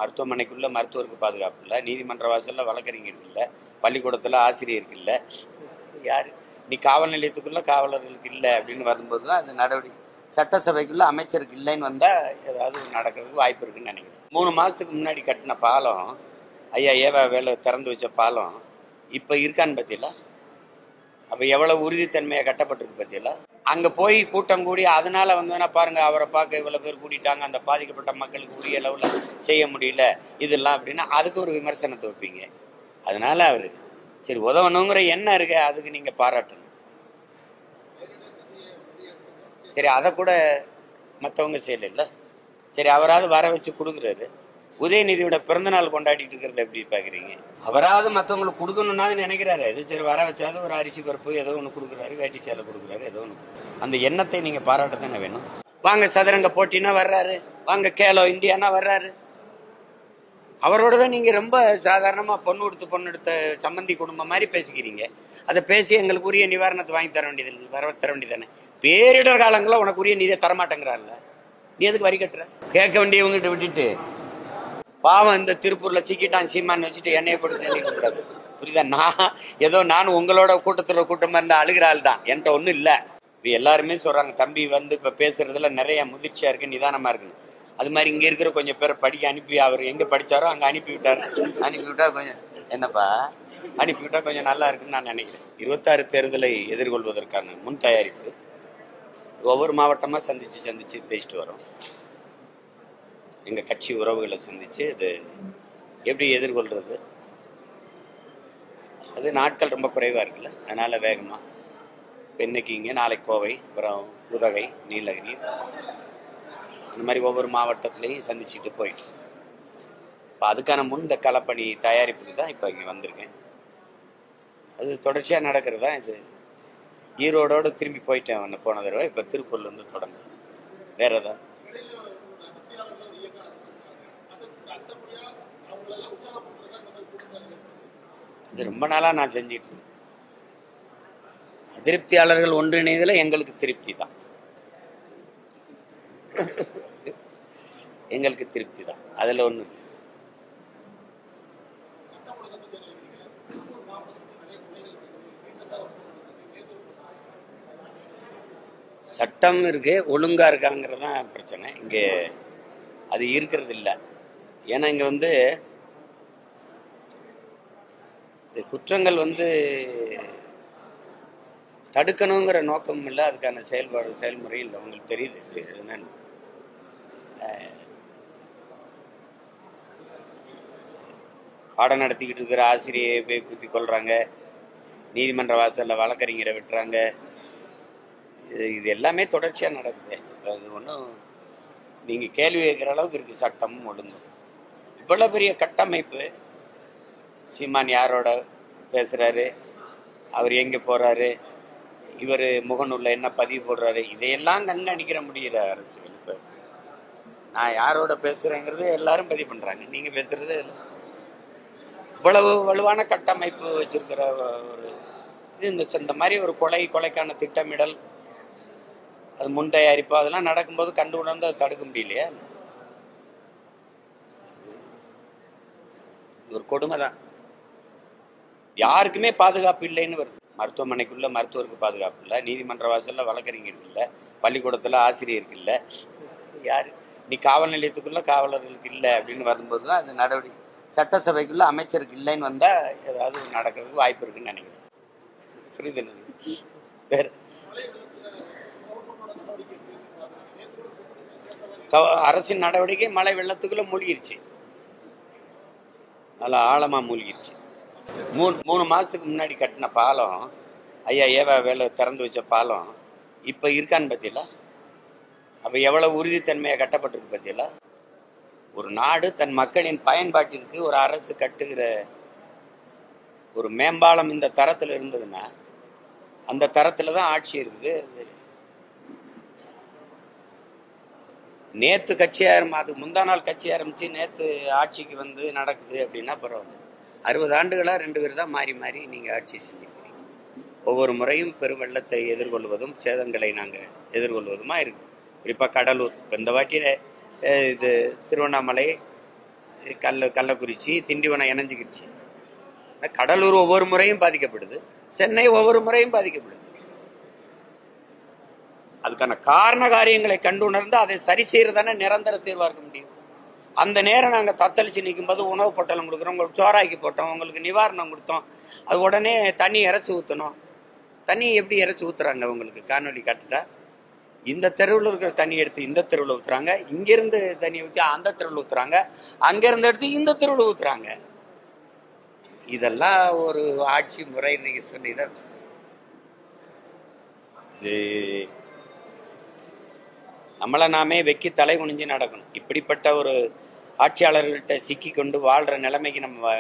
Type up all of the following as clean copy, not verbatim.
மருத்துவமனைக்குள்ள மருத்துவருக்கு பாதுகாப்பு இல்லை, நீதிமன்ற வாசல்ல வழக்கறிஞருக்கு இல்லை, பள்ளிக்கூடத்தில் ஆசிரியருக்கு இல்லை, யாரு நீ காவல் நிலையத்துக்குள்ள காவலர்களுக்கு இல்லை அப்படின்னு வரும்போது தான் அது நடவடிக்கை. சட்டசபைக்குள்ள அமைச்சருக்கு இல்லைன்னு வந்தா ஏதாவது நடக்கிறதுக்கு வாய்ப்பு இருக்குன்னு நினைக்கிறேன். 3 மாசத்துக்கு முன்னாடி கட்டின பாலம், ஐயா ஏவா வேலை திறந்து வச்ச பாலம் இப்ப இருக்கான்னு பத்தியில, அப்ப எவ்வளவு உறுதித்தன்மையா கட்டப்பட்டிருக்கு பத்தியில. அங்க போய் கூட்டம் கூடி அதனால வந்ததுன்னா பாருங்க, அவரை பார்க்க இவ்வளவு பேர் கூட்டிட்டாங்க, அந்த பாதிக்கப்பட்ட மக்களுக்கு உரிய அளவுல செய்ய முடியல இதெல்லாம் அப்படின்னா அதுக்கு ஒரு விமர்சனத்தை வைப்பீங்க. அதனால அவரு சரி உதவணுங்கிற எண்ணம் இருக்கு, அதுக்கு நீங்க பாராட்டணும். சரி அதை கூட மற்றவங்க செய்யல. சரி அவராவது வர வச்சு கொடுக்குறாரு. உதயநிதியோட பிறந்தநாள் கொண்டாடிட்டு இருக்கிறத எப்படி பாக்குறீங்க? அவராவது மற்றவங்களுக்கு கொடுக்கணும்னா நினைக்கிறாரு. இது சரி வர வச்சாவது ஒரு அரிசி பருப்பு ஏதோ ஒன்று கொடுக்குறாரு, வேட்டி சேலை கொடுக்குறாரு, ஏதோ ஒன்று. அந்த எண்ணத்தை நீங்க பாராட்டத்தானே வேணும். வாங்க சதுரங்க போட்டினா வர்றாரு, வாங்க கேலோ இந்தியானா வர்றாரு. அவரோட தான் நீங்க ரொம்ப சாதாரணமா பொண்ணு எடுத்த சம்பந்தி குடும்பம் மாதிரி பேசிக்கிறீங்க. அதை பேசி எங்களுக்கு உரிய நிவாரணத்தை வாங்கி தர வேண்டியதானே. பேரிடர் காலங்களில் உனக்கு உரிய நீதியை தரமாட்டேங்கிறான்ல, நீ எதுக்கு வரி கட்டுற? கேட்க வேண்டியவங்கிட்ட விட்டுட்டு பாவம் இந்த திருப்பூர்ல சிக்கிட்டான் சீமான்னு வச்சுட்டு என்னைய போட்டு தெரிவிக்க கூடாது. புரியுதா? நான் உங்களோட கூட்டமா இருந்த அழுகிற ஆள் தான், என்கிட்ட ஒன்றும் இல்லை. இப்ப எல்லாருமே சொல்றாங்க தம்பி வந்து இப்ப பேசுறதுல நிறைய முதிர்ச்சியா இருக்கு, நிதானமா இருக்குன்னு. அது மாதிரி இங்க இருக்கிற கொஞ்சம் பேரை படிக்க அனுப்பி அவர் எங்க படிச்சாரோ அங்க அனுப்பிவிட்டா கொஞ்சம் என்னப்பா அனுப்பிவிட்டா கொஞ்சம் நல்லா இருக்குன்னு நான் நினைக்கிறேன். 26 தேர்தலை எதிர்கொள்வதற்கான முன் தயாரிப்பு ஒவ்வொரு மாவட்டமா சந்திச்சு பேசிட்டு வரோம். எங்க கட்சி உறவுகளை சந்திச்சு இது எப்படி எதிர்கொள்றது, அது நாட்கள் ரொம்ப குறைவா இருக்குல்ல, அதனால வேகமா இன்னைக்கு இங்க, நாளைக்கு கோவை, அப்புறம் உதகை, நீலகிரி, அந்த மாதிரி ஒவ்வொரு மாவட்டத்திலையும் சந்திச்சுட்டு போயிட்டு இப்போ அதுக்கான இந்த களப்பணி தயாரிப்புக்கு தான் இப்போ இங்கே வந்திருக்கேன். அது தொடர்ச்சியாக நடக்கிறது தான். இது ஈரோடோடு திரும்பி போயிட்டேன் போன தடவை. இப்போ திருப்பூர்லேருந்து தொடங்கும். வேற ஏதாவது இது ரொம்ப நாளாக நான் செஞ்சிட்டு இருக்கேன். அதிருப்தியாளர்கள் ஒன்றிணைதல எங்களுக்கு திருப்தி தான், எங்களுக்கு திருப்தி தான், அதுல ஒண்ணு. சட்டம் இருக்கு, ஒழுங்கா இருக்காங்கிறதான் பிரச்சனை. இங்க அது இருக்கிறது இல்லை. ஏன்னா இங்க வந்து குற்றங்கள் தடுக்கணுங்கிற நோக்கம் இல்லை, அதுக்கான செயல்முறை இல்லை. உங்களுக்கு தெரியுது என்னன்னு. பாடம் நடத்திக்கிட்டு இருக்கிற ஆசிரியை போய் குத்தி கொள்றாங்க, நீதிமன்ற வாசல்ல வழக்கறிஞரை விட்டுறாங்க. இது எல்லாமே தொடர்ச்சியா நடக்குது. அது ஒன்றும் நீங்க கேள்வி கேட்கிற அளவுக்கு இருக்கு சட்டமும் ஒழுங்கும். இவ்வளவு பெரிய கட்டமைப்பு, சீமான் யாரோட பேசுறாரு, அவர் எங்க போறாரு, இவர் முகநூல்ல என்ன பதிவு போடுறாரு, இதையெல்லாம் கண்காணிக்கிற முடியல அரசியல். இப்ப நான் யாரோட பேசுறேங்கிறது எல்லாரும் பதிவு பண்றாங்க, நீங்க பேசுறது இவ்வளவு வலுவான கட்டமைப்பு வச்சிருக்கிற ஒரு இந்த மாதிரி ஒரு கொலைக்கான திட்டமிடல், அது முன் தயாரிப்பு, அதெல்லாம் நடக்கும்போது கண்டு உணர்ந்து அதை தடுக்க முடியலையா? ஒரு கொடுமை தான். யாருக்குமே பாதுகாப்பு இல்லைன்னு வருது. மருத்துவமனைக்குள்ள மருத்துவருக்கு பாதுகாப்பு இல்லை, நீதிமன்ற வாசல்ல வழக்கறிஞருக்கு இல்லை, பள்ளிக்கூடத்துல ஆசிரியருக்கு இல்லை, யாரு நீ காவல் நிலையத்துக்குள்ள காவலர்களுக்கு இல்லை அப்படின்னு வரும்போது தான் அது நடவடிக்கை. சட்டசபைக்குள்ள அமைச்சருக்கு இல்லைன்னு வந்தா ஏதாவது நடக்கிறதுக்கு வாய்ப்பு இருக்குன்னு நினைக்கிறேன். புரியுது? வேற அரசின் நடவடிக்கை மழை வெள்ளத்துக்குள்ள மூழ்கிருச்சு, நல்லா ஆழமா மூழ்கிருச்சு. 3 மாசத்துக்கு முன்னாடி கட்டின பாலம், ஐயா ஏவா வேலை திறந்து வச்ச பாலம் இப்ப இருக்கான்னு பத்தியில, அப்ப எவ்வளவு உறுதித்தன்மையா கட்டப்பட்டிருக்கு பத்தியில. ஒரு நாடு தன் மக்களின் பயன்பாட்டிற்கு ஒரு அரசு கட்டுகிற ஒரு மேம்பாலம் இந்த தரத்துல இருந்ததுன்னா அந்த தரத்துலதான் ஆட்சி இருக்குது. நேத்து கட்சி அதுக்கு முந்தா நாள் கட்சி ஆரம்பிச்சு நேத்து ஆட்சிக்கு நடக்குது அப்படின்னா பரவாயில்ல. 60 ஆண்டுகளா 2 பேர் தான் மாறி மாறி நீங்க ஆட்சி செஞ்சிருக்கீங்க. ஒவ்வொரு முறையும் பெருவெள்ளத்தை எதிர்கொள்வதும் சேதங்களை நாங்க எதிர்கொள்வதுமா இருக்கு. குறிப்பா கடலூர், இந்த வாட்டி இது திருவண்ணாமலை, கள்ளக்குறிச்சி, திண்டிவனம் இணைஞ்சுக்கிடுச்சு. கடலூர் ஒவ்வொரு முறையும் பாதிக்கப்படுது, சென்னை ஒவ்வொரு முறையும் பாதிக்கப்படுது. அதுக்கான காரண காரியங்களை கண்டுணர்ந்து அதை சரி செய்யறதானே நிரந்தர தீர்வா இருக்க முடியும். அந்த நேரம் நாங்க தத்தளிச்சு நிற்கும் போது உணவு பொட்டலம் கொடுக்குறோம், உங்களுக்கு சோறாக்கி போட்டோம், உங்களுக்கு நிவாரணம் கொடுத்தோம், அது உடனே தண்ணி இறைச்சி ஊற்றணும். தண்ணி எப்படி இறைச்சி ஊத்துறாங்க? உங்களுக்கு காணொலி காட்டுட்டா, இந்த தெருவில் இருக்கிற தண்ணி எடுத்து இந்த தெருவில் ஊத்துறாங்க, இங்கிருந்து தண்ணி ஊற்றி அந்த தெருவில் ஊத்துறாங்க, அங்கிருந்து எடுத்து இந்த தெருவில் ஊத்துறாங்க. இதெல்லாம் ஒரு ஆட்சி முறை நீங்க சொன்னீங்க. இது நம்மளை நாமே வெக்கி தலை குனிஞ்சு நடக்கணும். இப்படிப்பட்ட ஒரு ஆட்சியாளர்கள்ட்ட சிக்கி கொண்டு வாழ்ற நிலைமைக்கு நம்ம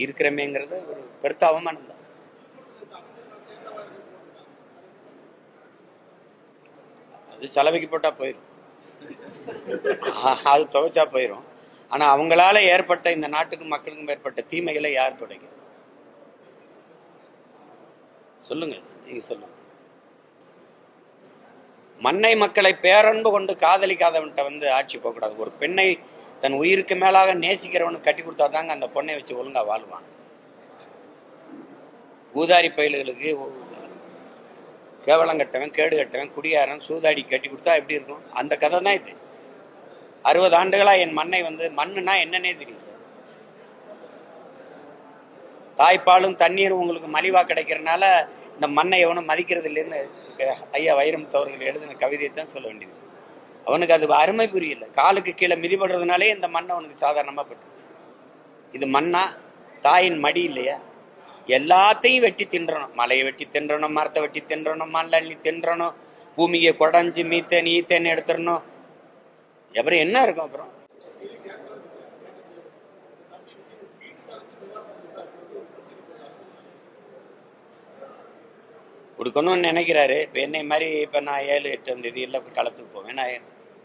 இருக்கிறோமேங்கிறது ஒரு பெருத்த அவமானம் தான். அது செலவுக்கு போட்டா போயிடும், அது துவைச்சா போயிடும். ஆனா அவங்களால ஏற்பட்ட இந்த நாட்டுக்கும் மக்களுக்கும் ஏற்பட்ட தீமைகளை யார் துடைக்க? சொல்லுங்க, நீங்க சொல்லுங்க. மண்ணை மக்களை பேரன்பு கொண்டு காதலிக்காதவன்கிட்ட ஆட்சி போகக்கூடாது. ஒரு பெண்ணை தன் உயிருக்கு மேலாக நேசிக்கிறவனுக்கு கட்டி கொடுத்தாதாங்க அந்த பொண்ணை வச்சு ஒழுங்கா வாழ்வான். ஊதாரி பயல்களுக்கு, கேவலம் கட்டவன், கேடு கட்டவன், குடியாரன், சூதாடி கட்டி கொடுத்தா எப்படி இருக்கும்? அந்த கதை தான் இது. 60 ஆண்டுகளா என் மண்ணை மண்ணுனா என்னன்னே தெரியும். தாய்ப்பாலும் தண்ணீரும் உங்களுக்கு மலிவா கிடைக்கிறதுனால இந்த மண்ணை எவனும் மதிக்கிறது இல்லைன்னு ஐயா வைரமுத்து அவர்கள் எழுதின கவிதையை தான் சொல்ல வேண்டியது. அவனுக்கு அது அருமை புரியல. காலுக்கு கீழே மிதிபடுறதுனாலே இந்த மண்ணை அவனுக்கு சாதாரணமா பட்டுச்சு. இது மண்ணா? தாயின் மடி இல்லையா? எல்லாத்தையும் வெட்டி தின்றணும். மலையை வெட்டி தின்றணும், மரத்தை வெட்டி தின்றணும், மண்ணி தின்றணும், பூமியை குடஞ்சி மீத்தேன் ஈத்தேன் எடுத்துடணும். அப்புறம் என்ன இருக்கும்? அப்புறம் கொடுக்கணும்னு நினைக்கிறாரு. இப்போ என்னை மாதிரி இப்போ நான் 7-8 தேதியில் போய் களத்துக்கு போவேன். நான்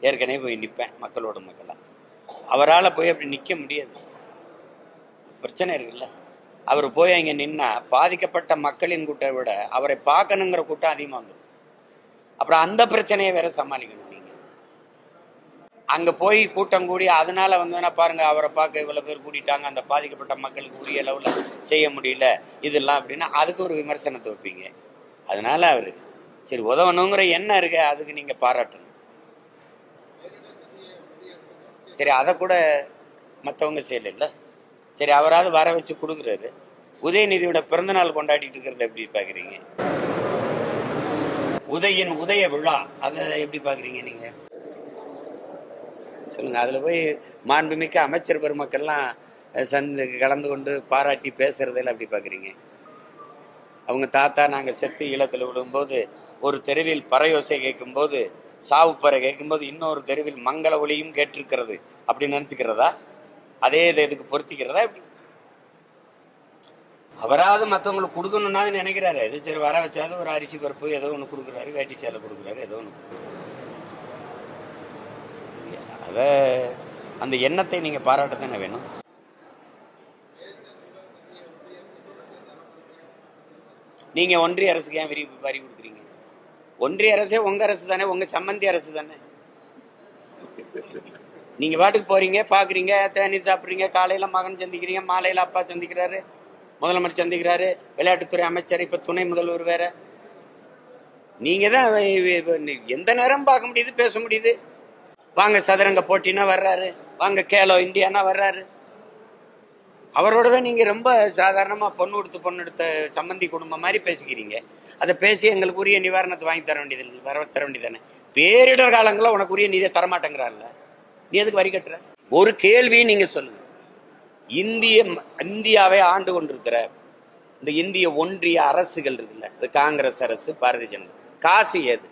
ஏற்கனவே போய் நிற்பேன் மக்களோட மக்களாக. அவரால் போய் அப்படி நிற்க முடியாது, பிரச்சனை இருக்குல்ல. அவர் போய் அங்கே நின்னா பாதிக்கப்பட்ட மக்களின் கூட்டம் விட அவரை பார்க்கணுங்கிற கூட்டம் அதிகமாக வந்துடும். அப்புறம் அந்த பிரச்சனையை வேற சமாளிக்கணும். நீங்கள் அங்கே போய் கூட்டம் கூடி அதனால பாருங்க, அவரை பார்க்க இவ்வளோ பேர் கூட்டிட்டாங்க, அந்த பாதிக்கப்பட்ட மக்களுக்கு உரிய அளவில் செய்ய முடியல இதெல்லாம் அப்படின்னா அதுக்கு ஒரு விமர்சனத்தை வைப்பீங்க. அதனால அவரு சரி உதவணுங்கிற எண்ணம் இருக்கு, அதுக்கு நீங்க பாராட்டணும். சரி அதை கூட மற்றவங்க செய்யல. சரி அவராது வர வச்சு கொடுக்குறாரு. உதயநிதியோட பிறந்தநாள் கொண்டாடிட்டு இருக்கிறத எப்படி பாக்குறீங்க? உதய விழா அதை எப்படி பாக்குறீங்க நீங்க? சொல்லுங்க. அதுல போய் மாண்புமிக்க அமைச்சர் பெருமக்கள்லாம் கலந்து கொண்டு பாராட்டி பேசுறதெல்லாம் எப்படி பாக்குறீங்க? அவங்க தாத்தா நாங்க செத்து ஈழத்தில் விடும்போது ஒரு தெருவில் பறையோசை கேட்கும் போது, சாவு பறை கேட்கும் போது இன்னொரு தெருவில் மங்கள ஒளியும் கேட்டிருக்கிறது அப்படின்னு நினைச்சுக்கிறதா? அதே இதுக்கு பொருத்திக்கிறதா? எப்படி அவராது மற்றவங்களுக்கு கொடுக்கணும்னா நினைக்கிறாரு. இது சரி வர வச்சாலும் ஒரு அரிசி பருப்பு ஏதோ ஒண்ணு கொடுக்குறாரு, வேட்டி சேலை கொடுக்குறாரு, ஏதோ ஒண்ணு. அத அந்த எண்ணத்தை நீங்க பாராட்டத்தானே வேணும். நீங்க ஒன்றிய அரசுக்கு ஏன் வரி கொடுக்குறீங்க? ஒன்றிய அரசே உங்க அரசு தானே, உங்க சம்மந்தி அரசு தானே. நீங்க பாட்டுக்கு போறீங்க, பாக்குறீங்க, தேநீர் சாப்பிடுறீங்க, காலையில மகன் சந்திக்கிறீங்க, மாலையில அப்பா சந்திக்கிறாரு, முதலமைச்சர் சந்திக்கிறாரு, விளையாட்டுத்துறை அமைச்சர், இப்ப துணை முதல்வர் வேற. நீங்க தான் எந்த நேரம் பார்க்க முடியுது, பேச முடியுது. வாங்க சதுரங்க போட்டினா வர்றாரு, வாங்க கேலோ இந்தியானா வர்றாரு. அவரோட தான் நீங்க ரொம்ப சாதாரணமா பொண்ணு எடுத்த சம்பந்தி குடும்பம் மாதிரி பேசிக்கிறீங்க. அதை பேசி எங்களுக்கு உரிய நிவாரணத்தை வாங்கி தர வேண்டியது, தர வேண்டியதானே. பேரிடர் காலங்களில் உனக்கு உரிய நிதியை தரமாட்டேங்கிறாருல, நீ எதுக்கு வரி கட்டுற? ஒரு கேள்வி நீங்க சொல்லுங்க. இந்தியாவை ஆண்டு கொண்டிருக்கிற இந்த இந்திய ஒன்றிய அரசுகள் இருக்குல்ல, இது காங்கிரஸ் அரசு, பாரதிய ஜனதா, காசு ஏது?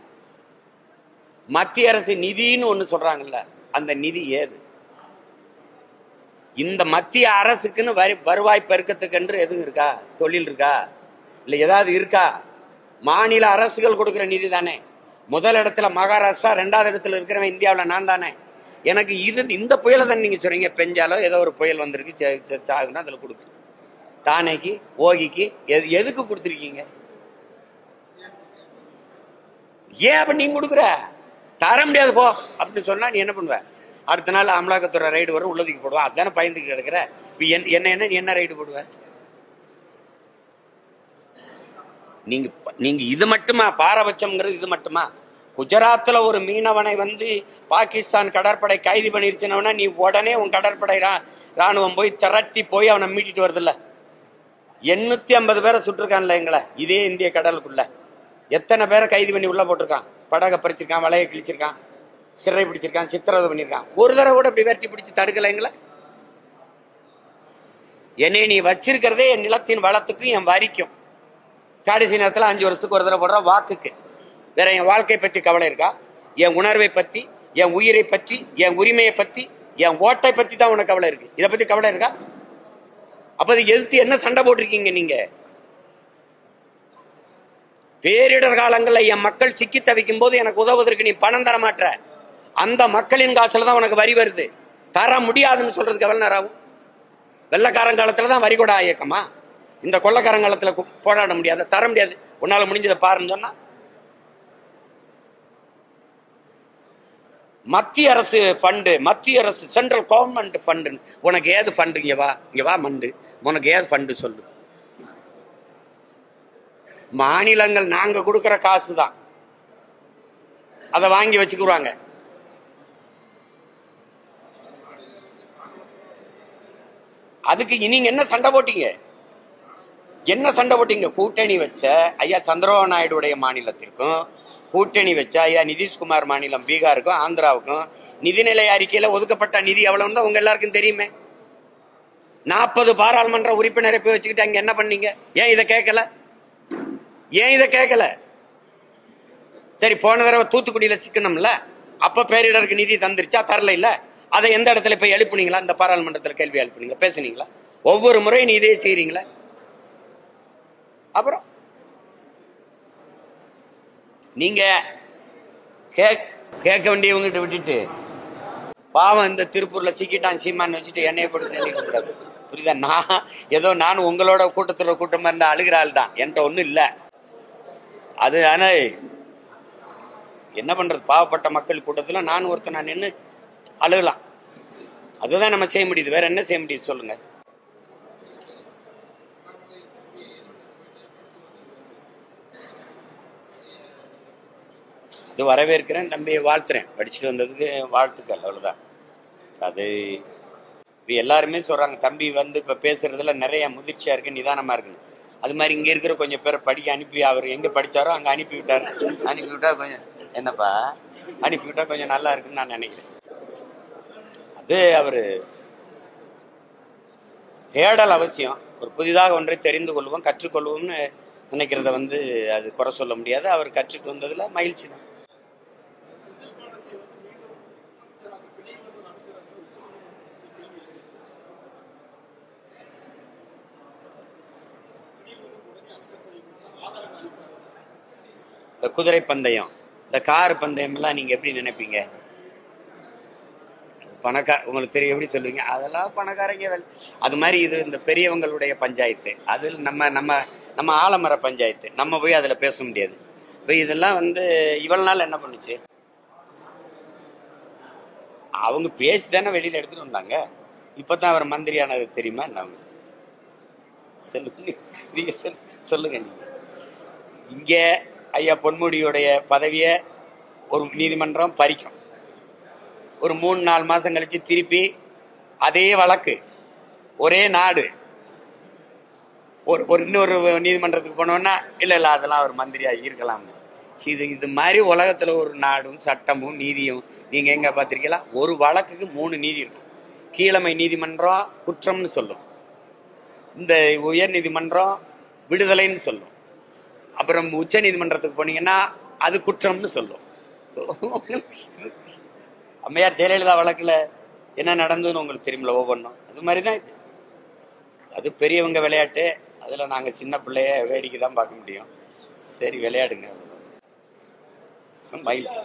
மத்திய அரசு நிதின்னு ஒண்ணு சொல்றாங்கல்ல, அந்த நிதி ஏது? இந்த மத்திய அரசுக்குன்னு வருவாய் பெருக்கத்துக்கு என்று எதுவும் இருக்கா? தொழில் இருக்கா? இல்ல ஏதாவது இருக்கா? மாநில அரசுகள் கொடுக்கிற நிதி தானே. முதல் இடத்துல மகாராஷ்டிரா, 2வது இடத்துல இருக்கிறவன் இந்தியாவில் நான் தானே. எனக்கு இந்த புயலை தானே நீங்க சொல்றீங்க. பெஞ்சாலோ ஏதோ ஒரு புயல் வந்திருக்கு சாகுன்னா அதுல கொடுக்கு. தானேக்கு, ஓகிக்கு எதுக்கு கொடுத்துருக்கீங்க? ஏன் அப்ப நீங்க கொடுக்குற? தர முடியாது போ அப்படின்னு சொன்னா நீ என்ன பண்ணுவ? அடுத்த நாள் அமலாக்கத்துறை ரைடு வரும், உள்ளதுக்கு போடுவான். அதுதானே பயந்துக்கு கிடக்குற. என்ன ரைடு போடுவ நீங்க? நீங்க இது மட்டுமா பாரபட்சம்ங்கிறது? இது மட்டுமா? குஜராத்ல ஒரு மீனவனை வந்து பாகிஸ்தான் கடற்படை கைது பண்ணிருச்சுனா நீ உடனே உன் கடற்படை ராணுவம் போய் திரட்டி போய் அவனை மீட்டிட்டு வருது இல்ல? 850 பேரை சுட்டிருக்கான்ல எங்களை இதே இந்திய கடலுக்குள்ள. எத்தனை பேரை கைது பண்ணி உள்ள போட்டிருக்கான்? படகை பறிச்சிருக்கான், வலையை கிழிச்சிருக்கான், சிறை பிடிச்சிருக்கான், சித்திரவதை பண்ணிருக்கான். ஒரு தடவை கூட இப்படி வெட்டி பிடிச்சு தடுக்கல எங்களை. என்னை நீ வச்சிருக்கிறதே என் நிலத்தின் வளத்துக்கும் என் வரிக்கும். கடைசி நேரத்தில் 5 வருஷத்துக்கு ஒரு தடவை போடுற வாக்குக்கு. வேற என் வாழ்க்கை பத்தி கவலை இருக்கா? என் உணர்வை பத்தி, என் உயிரை பற்றி, என் உரிமையை பத்தி, என் ஓட்டை பத்தி தான் உனக்கு கவலை இருக்கு. இதை பத்தி கவலை இருக்கா? அப்ப எதிர்த்து என்ன சண்டை போட்டிருக்கீங்க நீங்க? பேரிடர் காலங்களில் என் மக்கள் சிக்கி தவிக்கும் போது எனக்கு உதவுவதற்கு நீ பணம் தர மாட்ட. அந்த மக்களின் காசுல தான் உனக்கு வரி வருது. தர முடியாதுன்னு சொல்றதுக்கு எவ்வளவு நேரம் ஆகும்? வெள்ளக்காரன் காலத்துலதான் வரி கொடா இயக்கமா? இந்த கொள்ளக்காரங்காலத்துல போராட முடியாது, தர முடியாது. உன்னால முடிஞ்சதை பாருன்னு சொன்னா மத்திய அரசு ஃபண்டு, மத்திய அரசு சென்ட்ரல் கவர்மெண்ட் ஃபண்டு. உனக்கு ஏது ஃபண்டு? இங்க வா மண்டு, உனக்கு ஏது ஃபண்டு சொல்லு. மாநிலங்கள் நாங்க கொடுக்கிற காசு தான், அதை வாங்கி வச்சுக்குவாங்க. அதுக்கு நீங்க என்ன சண்டை போட்டீங்க? என்ன சண்டை போட்டீங்க? கூட்டணி வச்ச ஐயா சந்திரபாபு நாயுடைய மாநிலத்திற்கும், கூட்டணி வச்ச ஐயா நிதிஷ்குமார் மாநிலம் பீகாருக்கும் ஆந்திராவுக்கும் நிதிநிலை அறிக்கையில ஒதுக்கப்பட்ட நிதி எவ்வளவுன்னு தான் உங்க எல்லாருக்கும் தெரியுமே. 40 பாராளுமன்ற உறுப்பினரை போய் வச்சுக்கிட்டு அங்க என்ன பண்ணீங்க? ஏன் இதை கேட்கல? சரி, போன தடவை தூத்துக்குடியில சிக்கணும்ல, அப்ப பேரிடருக்கு நிதி தந்துருச்சா? தரல இல்ல. அதை எந்த இடத்துல போய் எழுப்புனீங்களா? இந்த பாராளுமன்றத்தில் கேள்வி எழுப்புனீங்க, பேசுனீங்களா? ஒவ்வொரு முறையும் நீ இதே செய்யறீங்களா? அப்புறம் நீங்க கேட்க வேண்டியவங்கிட்ட விட்டுட்டு பாவம் இந்த திருப்பூர்ல சிக்கிட்டான் சீமான்னு வச்சுட்டு என்னைய போட்டு புரியுதா? நானும் உங்களோட கூட்டத்தோட கூட்டமா இருந்தா அழுகிற ஆள் தான், என்கிட்ட ஒண்ணும் இல்ல. அது ஆனா என்ன பண்றது? பாவப்பட்ட மக்கள் கூட்டத்துல நான் ஒருத்தர் நான் நின்று அழுகலாம். அதுதான் நம்ம செய்ய முடியுது. வேற என்ன செய்ய முடியுது சொல்லுங்க? இது வரவேற்கிறேன், தம்பியை வாழ்த்துறேன். படிச்சுட்டு வந்ததுக்கு வாழ்த்துக்கள், அவ்வளவுதான். அது இப்ப எல்லாருமே சொல்றாங்க தம்பி வந்து இப்ப பேசுறதுல நிறைய முதிர்ச்சியா இருக்கு, நிதானமா இருக்குன்னு. அது மாதிரி இங்க இருக்கிற கொஞ்சம் பேரை படிக்க அனுப்பி, அவர் எங்க படிச்சாரோ அங்க அனுப்பிவிட்டாரு. அனுப்பிவிட்டா கொஞ்சம் என்னப்பா அனுப்பிவிட்டா கொஞ்சம் நல்லா இருக்குன்னு நான் நினைக்கிறேன். அது அவரு தேடல் அவசியம். ஒரு புதிதாக ஒன்றை தெரிந்து கொள்வோம், கற்றுக்கொள்வோம்னு நினைக்கிறத வந்து அது குறை சொல்ல முடியாது. அவர் கற்றுட்டு வந்ததுல மகிழ்ச்சி தான். இந்த குதிரை பந்தயம், இந்த கார் பந்தயம் எல்லாம் நீங்க எப்படி நினைப்பீங்க? உங்களுக்கு தெரியும், எப்படி சொல்லுவீங்க? அதெல்லாம் பணக்காரங்க வேலை. அது மாதிரி இது இந்த பெரியவங்களுடைய பஞ்சாயத்து. அதில் நம்ம நம்ம நம்ம ஆலமர பஞ்சாயத்து. நம்ம போய் அதுல பேச முடியாது. இப்ப இதெல்லாம் வந்து இவ்வளவு நாள் என்ன பண்ணுச்சு? அவங்க பேசி தானே வெளியில எடுத்துட்டு வந்தாங்க. இப்பதான் அவர் மந்திரியானது தெரியுமா? நம்ம சொல்லுங்க, நீங்க சொல்லுங்க. நீங்க இங்க ஐயா பொன்முடியுடைய பதவியை ஒரு நீதிமன்றம் பறிக்கும். ஒரு 3-4 மாசம் கழிச்சு திருப்பி அதே வழக்கு, ஒரே நாடு, ஒரு இன்னொரு நீதிமன்றத்துக்கு போனோம்னா இல்ல அதெல்லாம் ஒரு மந்திரியா இருக்கலாம். இது மாதிரி உலகத்துல ஒரு நாடும் சட்டமும் நீதியும் நீங்க எங்க பாத்திருக்கீங்களா? ஒரு வழக்குக்கு 3 நீதி இருக்கும். கீழமை நீதிமன்றம் குற்றம்னு சொல்லும், இந்த உயர் நீதிமன்றம் விடுதலைன்னு சொல்லும், அப்புறம் உச்ச நீதிமன்றத்துக்கு போனீங்கன்னா அது குற்றம்னு சொல்லும். அம்மையார் ஜெயலலிதா வழக்குல என்ன நடந்ததுன்னு உங்களுக்கு தெரியுமில்ல ஒவ்வொன்றும். அது மாதிரிதான் இது. அது பெரியவங்க விளையாட்டு. அதுல நாங்க சின்ன பிள்ளைய வேடிக்கை தான் பார்க்க முடியும். சரி, விளையாடுங்க. மகிழ்ச்சி.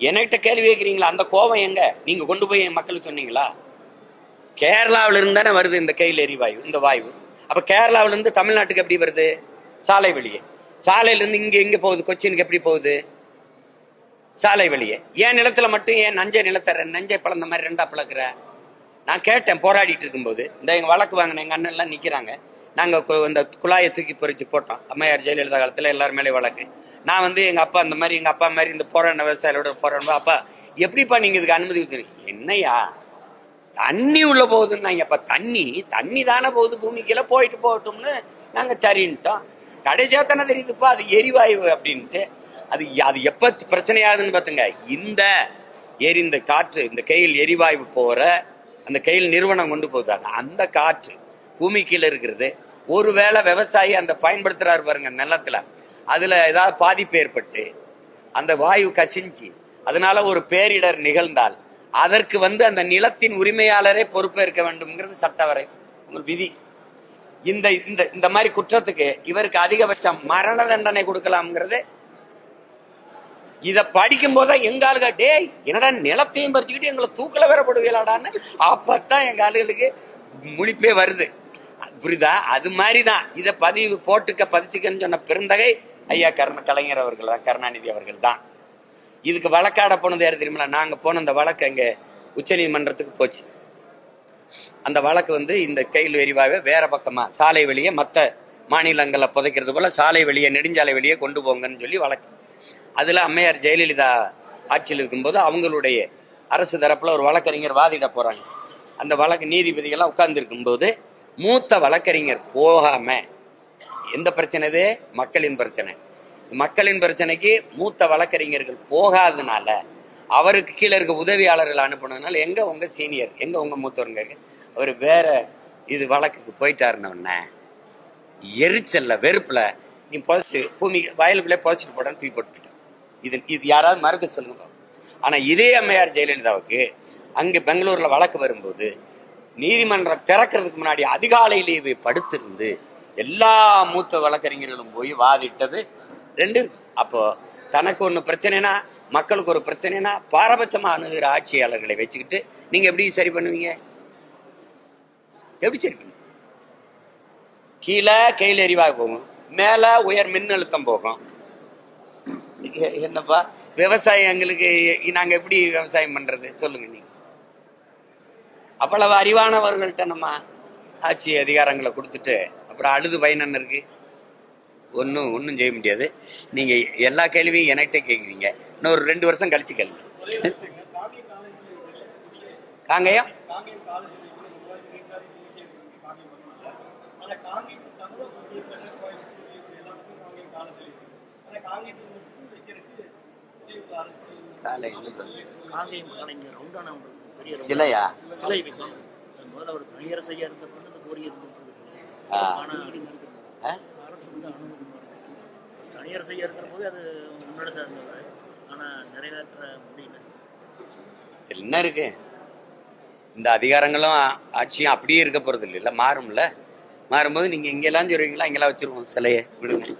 என்கிட்ட கேள்வி கேட்கிறீங்களா? அந்த கோபம் எங்க? நீங்க கொண்டு போய் என் மக்களுக்கு சொன்னீங்களா? கேரளாவில இருந்து தானே வருது இந்த கையில் எரிவாயு, இந்த வாயு. அப்ப கேரளாவில இருந்து தமிழ்நாட்டுக்கு எப்படி வருது? சாலை வழியே. சாலையில இருந்து இங்க எங்க போகுது? கொச்சினுக்கு எப்படி போகுது? சாலை வழியே. ஏன் நிலத்துல மட்டும் ஏன் நஞ்சை நிலத்தர நஞ்சை பழந்த மாதிரி ரெண்டா பழக்கிற? நான் கேட்டேன் போராடிட்டு இருக்கும்போது. இந்த எங்க வழக்கு வாங்கின எங்க அண்ணன் எல்லாம் நிக்கிறாங்க. நாங்க இந்த குழாயை தூக்கி பொறிச்சு போட்டோம். அம்மையார் ஜெயலலிதா காலத்துல எல்லாரும் மேலே வழக்கு. நான் எங்க அப்பா அந்த மாதிரி எங்க அப்பா மாதிரி இந்த போராட விவசாயிகளோட போராட, அப்பா எப்படிப்பா நீங்க இதுக்கு அனுமதி கொடுத்துருங்க? என்னையா தண்ணி உள்ள போகுதுன்னா, அப்ப தண்ணி தானே போகுது, பூமிக்குள்ள போயிட்டு போகட்டும்னு நாங்க சரின்ட்டோம். கடைசியா தானே தெரியுதுப்பா அது எரிவாயு அப்படின்ட்டு. அது எப்ப பிரச்சனையாகுதுன்னு பாத்துங்க. இந்த எரிந்த காற்று, இந்த கையில் எரிவாயு போற அந்த கையில் நிறுவனம் கொண்டு போகுது, அந்த காற்று பூமி கீழே இருக்கிறது. ஒருவேளை விவசாயி அந்த பயன்படுத்துறாரு பாருங்க நிலத்துல, அதுல ஏதாவது பாதிப்பு ஏற்பட்டு அந்த வாயு கசிஞ்சு அதனால ஒரு பேரிடர் நிகழ்ந்தால் அதற்கு அந்த நிலத்தின் உரிமையாளரே பொறுப்பேற்க வேண்டும்ங்கிறது சட்டவரை விதி. இந்த இந்த இந்த மாதிரி குற்றத்துக்கு இவருக்கு அதிகபட்சம் மரண தண்டனை கொடுக்கலாம்ங்கிறது. இத படிக்கும் போதுதான் எங்க ஆளுக டேய் என்னடா நிலத்தையும் பறிச்சுக்கிட்டு எங்களை தூக்கல வேற போடுவீங்களாடான்னு அப்பதான் எங்க ஆளுகளுக்கு முழிப்பே வருது. புரியுதா? அது மாதிரிதான் இத பதிச்சுக்கன்னு சொன்ன பெருந்தகை ஐயா கலைஞர் அவர்கள் தான், கருணாநிதி அவர்கள் தான். இதுக்கு வழக்காட போனது யாரு தெரியுமா? நாங்க போன அந்த வழக்கு அங்க உச்ச நீதிமன்றத்துக்கு போச்சு. அந்த வழக்கு இந்த கையில் எரிவாயு வேற பக்கமா சாலை வழியே மற்ற மாநிலங்களை புதைக்கிறது போல சாலை வழியே நெடுஞ்சாலை வழியே கொண்டு போங்கன்னு சொல்லி வழக்கு. அதுல அம்மையார் ஜெயலலிதா ஆட்சியில் இருக்கும்போது அவங்களுடைய அரசு தரப்புல ஒரு வழக்கறிஞர் வாதிட போறாங்க. அந்த வழக்கு நீதிபதிகள்லாம் உட்கார்ந்து இருக்கும்போது மூத்த வழக்கறிஞர் போகாம, எந்த பிரச்சனை இது? மக்களின் பிரச்சனை. மக்களின் பிரச்சனைக்கு மூத்த வழக்கறிஞர்கள் போகாதனால அவருக்கு கீழே இருக்க உதவியாளர்கள் அனுப்பினதுனால எங்க உங்க சீனியர், எங்க உங்க மூத்தவருங்க, அவர் வேற இது வழக்குக்கு போயிட்டாருன்னு எரிச்சல்ல வெறுப்புல நீ புதைச்சு பூமி வயலுக்குள்ளே புதைச்சிட்டு போடான்னு தூக்கி போட்டுட்டோம். இது யாராவது மறுக்க சொல்லுங்க. ஆனா இதே அம்மையார் ஜெயலலிதாவுக்கு அங்கு பெங்களூர்ல வழக்கு வரும்போது நீதிமன்றம் திறக்கிறதுக்கு முன்னாடி அதிகாலையிலேயே போய் படுத்திருந்து எல்லா மூத்த வழக்கறிஞர்களும் போய் வாதிட்டது 2. அப்போ தனக்கு ஒண்ணு பிரச்சனைனா, மக்களுக்கு ஒரு பிரச்சனைனா பாரபட்சமா அணுகிற ஆட்சியாளர்களை வச்சுக்கிட்டு நீங்க எப்படி சரி பண்ணுவீங்க? எப்படி சரி பண்ணுவீங்க? கீழே கையில் எரிவாயு போகும், மேல உயர் மின் அழுத்தம் போகும். என்னப்பா விவசாயம் எங்களுக்கு நாங்க எப்படி விவசாயம் பண்றது சொல்லுங்க நீங்க? அவ்வளவு அறிவானவர்கள்ட்ட நம்ம ஆட்சி அதிகாரங்களை கொடுத்துட்டு அப்புறம் அழுது பயன் இருக்கு? ஒன்னும் செய்ய முடியாது. நீங்க எல்லா கேள்வியும் என்கிட்ட கேக்குறீங்க. இன்னொரு 2 வருஷம் கழிச்சு கேளுங்க. காங்கயம் சிலையா? சிலை முதல்ல ஒரு தனியரசையா இருந்த பொண்ணு கோரிய அரசு அனுமதி தனியரசையா இருக்கிற போது அது முன்னெடுத்தா இருந்தவர். ஆனா நிறைவேற்ற முடியல. என்ன இருக்கு? இந்த அதிகாரங்களும் ஆட்சியும் அப்படியே இருக்க போறது இல்ல, மாறும்ல. மாறும்போது நீங்க இங்கெல்லாம் சொல்றீங்களா, இங்கெல்லாம் வச்சிருவோம் சிலையை விடுங்க.